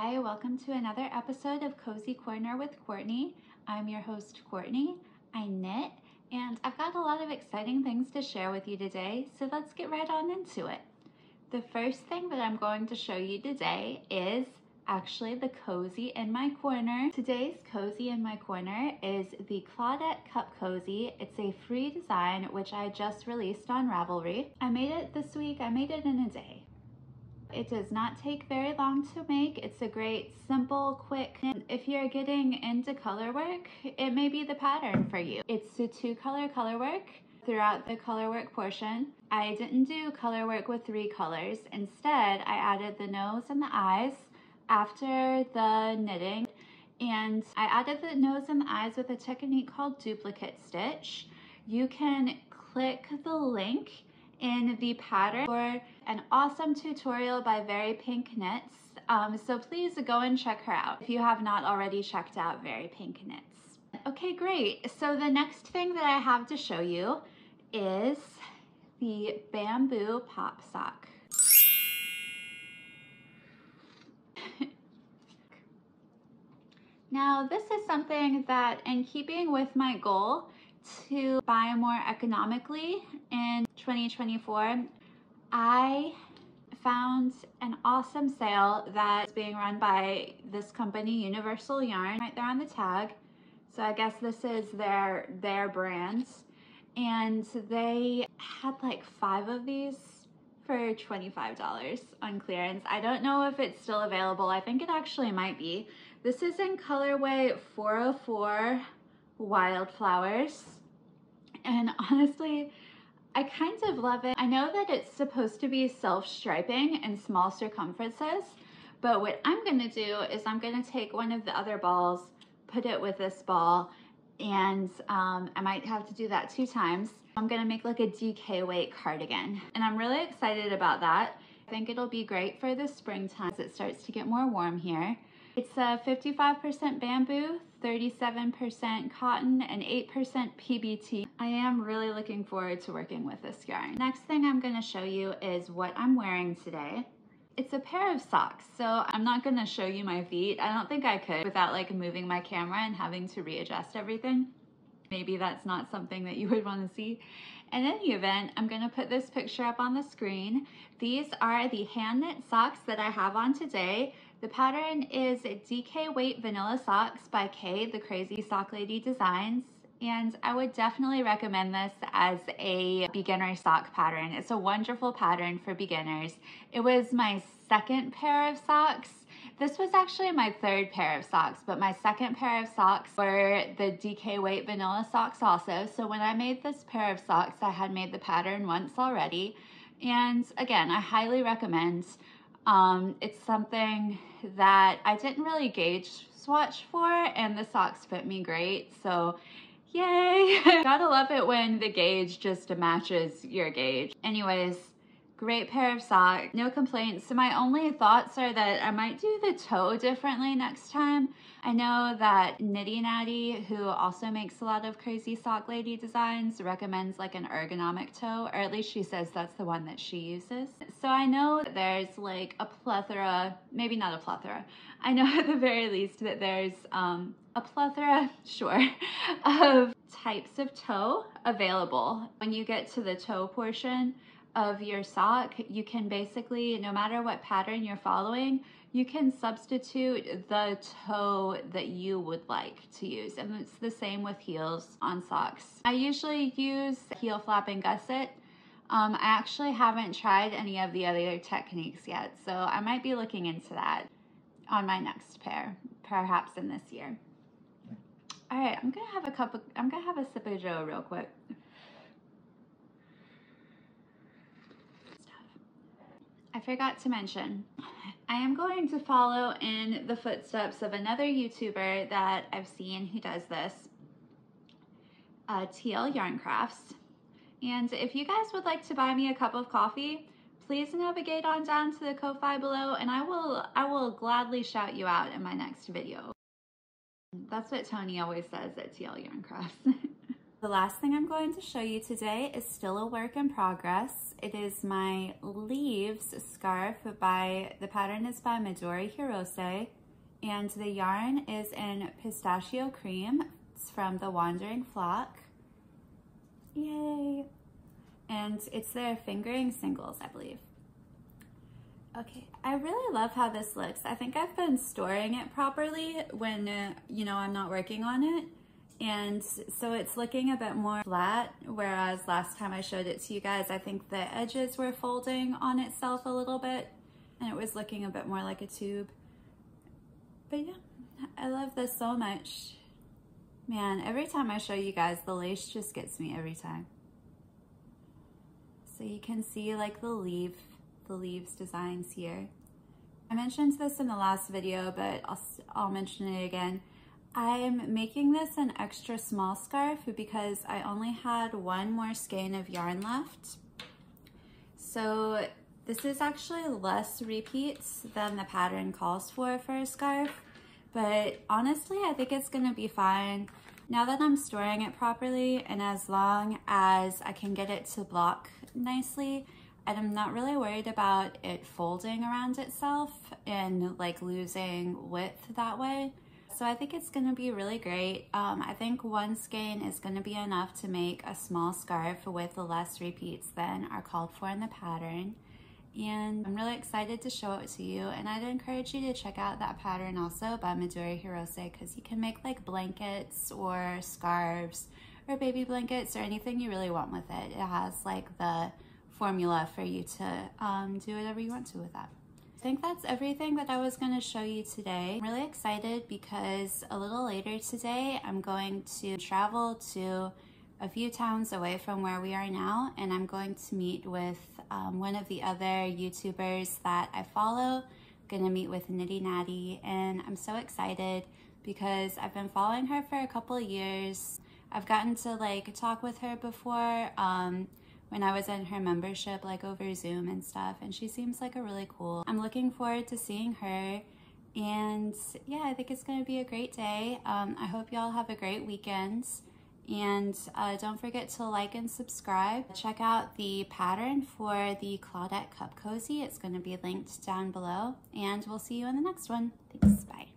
Hi, welcome to another episode of Cozy Corner with Courtney. I'm your host, Courtney. I knit, and I've got a lot of exciting things to share with you today, so let's get right on into it. The first thing that I'm going to show you today is actually the Cozy in my corner. Today's Cozy in my corner is the Claudette Cup Cozy. It's a free design which I just released on Ravelry. I made it this week. I made it in a day. It does not take very long to make. It's a great, simple, quick, and if you're getting into color work, it may be the pattern for you. It's a 2-color color work throughout the color work portion. I didn't do color work with 3 colors. Instead, I added the nose and the eyes after the knitting, and I added the nose and the eyes with a technique called duplicate stitch. You can click the link in the pattern for an awesome tutorial by Very Pink Knits. So please go and check her out if you have not already checked out Very Pink Knits. Okay, great. So the next thing that I have to show you is the bamboo pop sock. Now, this is something that, in keeping with my goal to buy more economically in 2024, I found an awesome sale that's being run by this company, Universal Yarn, right there on the tag. So I guess this is their brand. And they had like 5 of these for $25 on clearance. I don't know if it's still available. I think it actually might be. This is in colorway 404 Wildflowers. And honestly, I kind of love it. I know that it's supposed to be self-striping in small circumferences, but what I'm gonna do is I'm gonna take one of the other balls, put it with this ball, and I might have to do that 2 times. I'm gonna make like a DK weight cardigan, and I'm really excited about that. I think it'll be great for the springtime as it starts to get more warm here. It's a 55% bamboo, 37% cotton, and 8% PBT. I am really looking forward to working with this yarn. Next thing I'm going to show you is what I'm wearing today. It's a pair of socks, so I'm not going to show you my feet. I don't think I could without like moving my camera and having to readjust everything. Maybe that's not something that you would want to see. In any event, I'm going to put this picture up on the screen. These are the hand knit socks that I have on today. The pattern is DK Weight Vanilla Socks by Kay, the Crazy Sock Lady Designs. And I would definitely recommend this as a beginner sock pattern. It's a wonderful pattern for beginners. It was my 2nd pair of socks. This was actually my 3rd pair of socks, but my 2nd pair of socks were the DK Weight Vanilla Socks also. So when I made this pair of socks, I had made the pattern once already. And again, I highly recommend. It's something that I didn't really gauge swatch for, and the socks fit me great, so yay! Gotta love it when the gauge just matches your gauge. Anyways, great pair of socks, no complaints. So my only thoughts are that I might do the toe differently next time. I know that Nitty Natty, who also makes a lot of Crazy Sock Lady designs, recommends like an ergonomic toe, or at least she says that's the one that she uses. So I know that there's like a plethora, maybe not a plethora, I know at the very least that there's a plethora, sure, of types of toe available. When you get to the toe portion of your sock, you can basically, no matter what pattern you're following, you can substitute the toe that you would like to use. And it's the same with heels on socks. I usually use heel flap and gusset. I actually haven't tried any of the other techniques yet, so I might be looking into that on my next pair, perhaps in this year. All right, I'm gonna have a sip of Joe real quick. I forgot to mention, I am going to follow in the footsteps of another YouTuber that I've seen who does this, TL Yarn Crafts. And if you guys would like to buy me a cup of coffee, please navigate on down to the KoFi below, and I will gladly shout you out in my next video. That's what Tony always says at TL Yarn Crafts. The last thing I'm going to show you today is still a work in progress. It is my leaves scarf the pattern is by Midori Hirose, and the yarn is in pistachio cream. It's from the Wandering Flock. Yay! And it's their fingering singles, I believe. Okay, I really love how this looks. I think I've been storing it properly when, you know, I'm not working on it. And so it's looking a bit more flat, whereas last time I showed it to you guys, I think the edges were folding on itself a little bit and it was looking a bit more like a tube. But yeah, I love this so much. Man, every time I show you guys, the lace just gets me every time. So you can see like the leaves designs here. I mentioned this in the last video, but I'll mention it again. I'm making this an extra small scarf because I only had one more skein of yarn left. So this is actually less repeats than the pattern calls for a scarf, but honestly, I think it's gonna be fine. Now that I'm storing it properly, and as long as I can get it to block nicely, and I'm not really worried about it folding around itself and like losing width that way. So I think it's gonna be really great. I think one skein is gonna be enough to make a small scarf with less repeats than are called for in the pattern. And I'm really excited to show it to you. And I'd encourage you to check out that pattern also by Midori Hirose, because you can make like blankets or scarves or baby blankets or anything you really want with it. It has like the formula for you to do whatever you want to with that. I think that's everything that I was going to show you today. I'm really excited because a little later today I'm going to travel to a few towns away from where we are now, and I'm going to meet with one of the other YouTubers that I follow. I'm going to meet with Nitty Natty, and I'm so excited because I've been following her for a couple of years. I've gotten to like talk with her before when I was in her membership, like over Zoom and stuff, and she seems like a really cool. I'm looking forward to seeing her, and yeah, I think it's gonna be a great day. I hope y'all have a great weekend, and don't forget to like and subscribe. Check out the pattern for the Claudette Cup Cozy. It's gonna be linked down below, and we'll see you in the next one. Thanks, bye.